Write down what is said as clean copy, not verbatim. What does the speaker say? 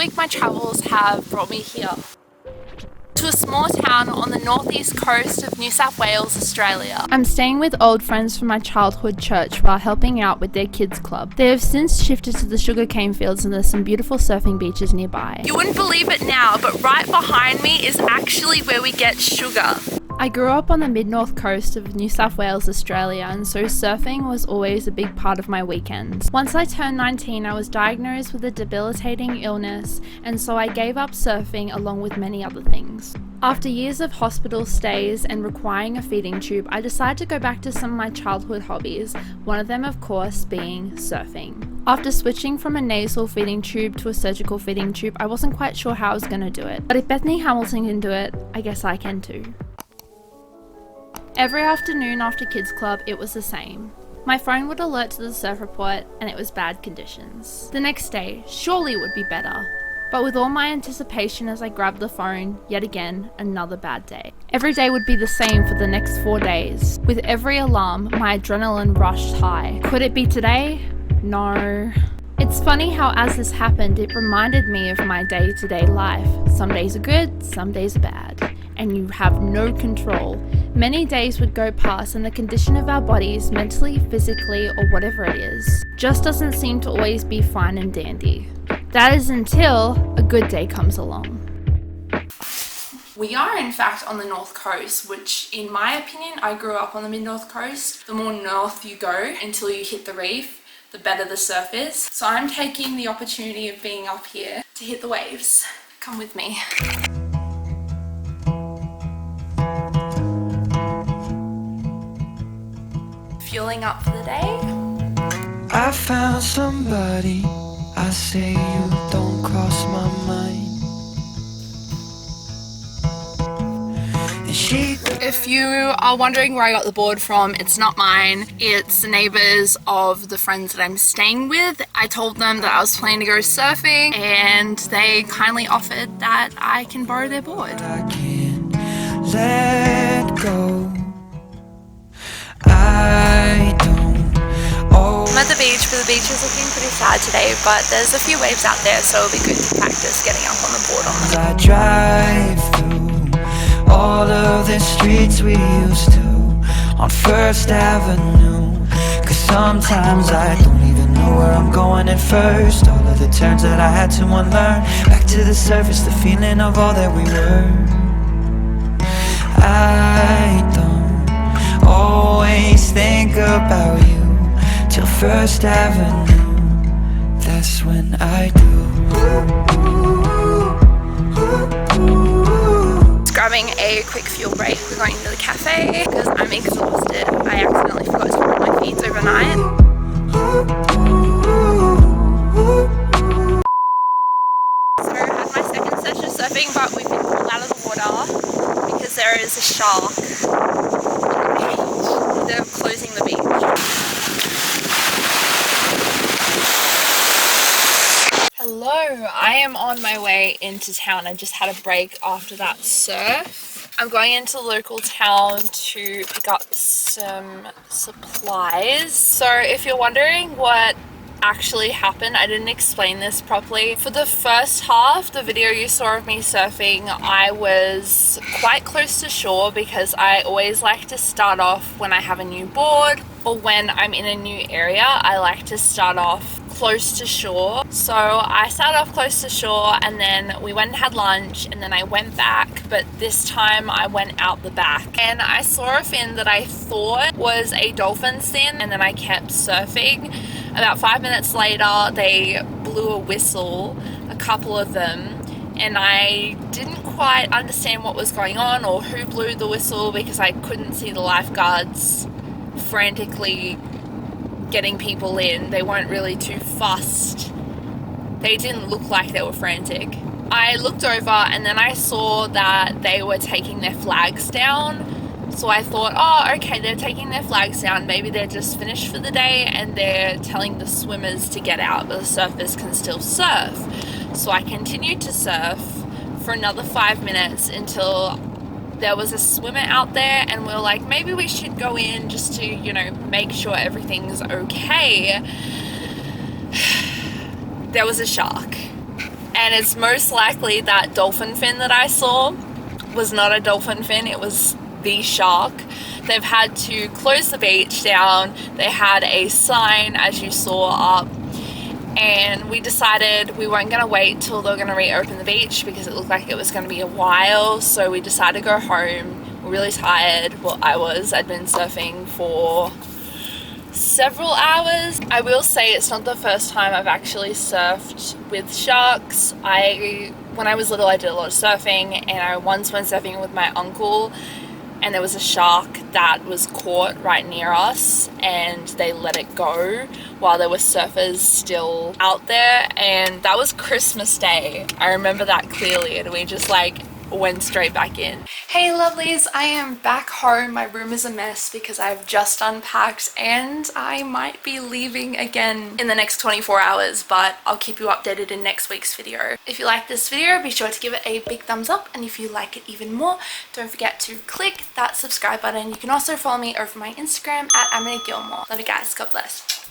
week my travels have brought me here to a small town on the northeast coast of New South Wales, Australia. I'm staying with old friends from my childhood church while helping out with their kids club. They have since shifted to the sugarcane fields and there's some beautiful surfing beaches nearby. You wouldn't believe it now, but right behind me is actually where we get sugar. I grew up on the mid-north coast of New South Wales, Australia, and so surfing was always a big part of my weekends. Once I turned 19, I was diagnosed with a debilitating illness, and so I gave up surfing along with many other things. After years of hospital stays and requiring a feeding tube, I decided to go back to some of my childhood hobbies, one of them of course being surfing. After switching from a nasal feeding tube to a surgical feeding tube, I wasn't quite sure how I was going to do it, but if Bethany Hamilton can do it, I guess I can too. Every afternoon after kids club, it was the same. My phone would alert to the surf report and it was bad conditions. The next day, surely it would be better. But with all my anticipation as I grabbed the phone, yet again, another bad day. Every day would be the same for the next 4 days. With every alarm, my adrenaline rushed high. Could it be today? No. It's funny how as this happened, it reminded me of my day-to-day life. Some days are good, some days are bad. And you have no control. Many days would go past and the condition of our bodies, mentally, physically, or whatever it is, just doesn't seem to always be fine and dandy. That is until a good day comes along. We are in fact on the north coast, which in my opinion, I grew up on the mid-north coast. The more north you go until you hit the reef, the better the surf is. So I'm taking the opportunity of being up here to hit the waves. Come with me. Fueling up for the day. I found somebody, I say you don't cross my mind. And if you are wondering where I got the board from, it's not mine. It's the neighbours of the friends that I'm staying with. I told them that I was planning to go surfing and they kindly offered that I can borrow their board. I can't let go. I'm at the beach, but the beach is looking pretty sad today, but there's a few waves out there, so it'll be good to practice getting up on the board on them. I drive through all of the streets we used to on First Avenue, cause sometimes I don't even know where I'm going at first. All of the turns that I had to unlearn, back to the surface, the feeling of all that we were. I don't always think about you till First Avenue, that's when I do. Just grabbing a quick fuel break. We're going to the cafe because I'm exhausted. I accidentally forgot to put my feeds overnight. So I had my second session of surfing, but we've been pulled out of the water because there is a shark on the beach. They're closing the beach. Hello, I am on my way into town. I just had a break after that surf. I'm going into the local town to pick up some supplies. So if you're wondering what actually happened, I didn't explain this properly. For the first half, the video you saw of me surfing, I was quite close to shore because I always like to start off when I have a new board or when I'm in a new area. I like to start off close to shore. So I started off close to shore and then we went and had lunch and then I went back, but this time I went out the back and I saw a fin that I thought was a dolphin fin and then I kept surfing. About 5 minutes later they blew a whistle, a couple of them, and I didn't quite understand what was going on or who blew the whistle because I couldn't see the lifeguards frantically getting people in. They weren't really too fussed. They didn't look like they were frantic. I looked over and then I saw that they were taking their flags down. So I thought, oh, okay, they're taking their flags down. Maybe they're just finished for the day and they're telling the swimmers to get out, but the surfers can still surf. So I continued to surf for another 5 minutes until there was a swimmer out there and we were like, maybe we should go in just to, you know, make sure everything's okay. There was a shark. And it's most likely that dolphin fin that I saw was not a dolphin fin, it was the shark. They've had to close the beach down. They had a sign, as you saw, up, and we decided we weren't going to wait till they were going to reopen the beach because it looked like it was going to be a while. So we decided to go home. We're really tired. Well, I'd been surfing for several hours. I will say it's not the first time I've actually surfed with sharks. When I was little, I did a lot of surfing, and I once went surfing with my uncle, and there was a shark that was caught right near us, and they let it go while there were surfers still out there, and that was Christmas Day. I remember that clearly, and we just like went straight back in. Hey lovelies, I am back home. My room is a mess because I've just unpacked, and I might be leaving again in the next 24 hours, but I'll keep you updated in next week's video. If you like this video, be sure to give it a big thumbs up, and if you like it even more, don't forget to click that subscribe button. You can also follow me over my Instagram at Amity Gilmour. Love you guys. God bless.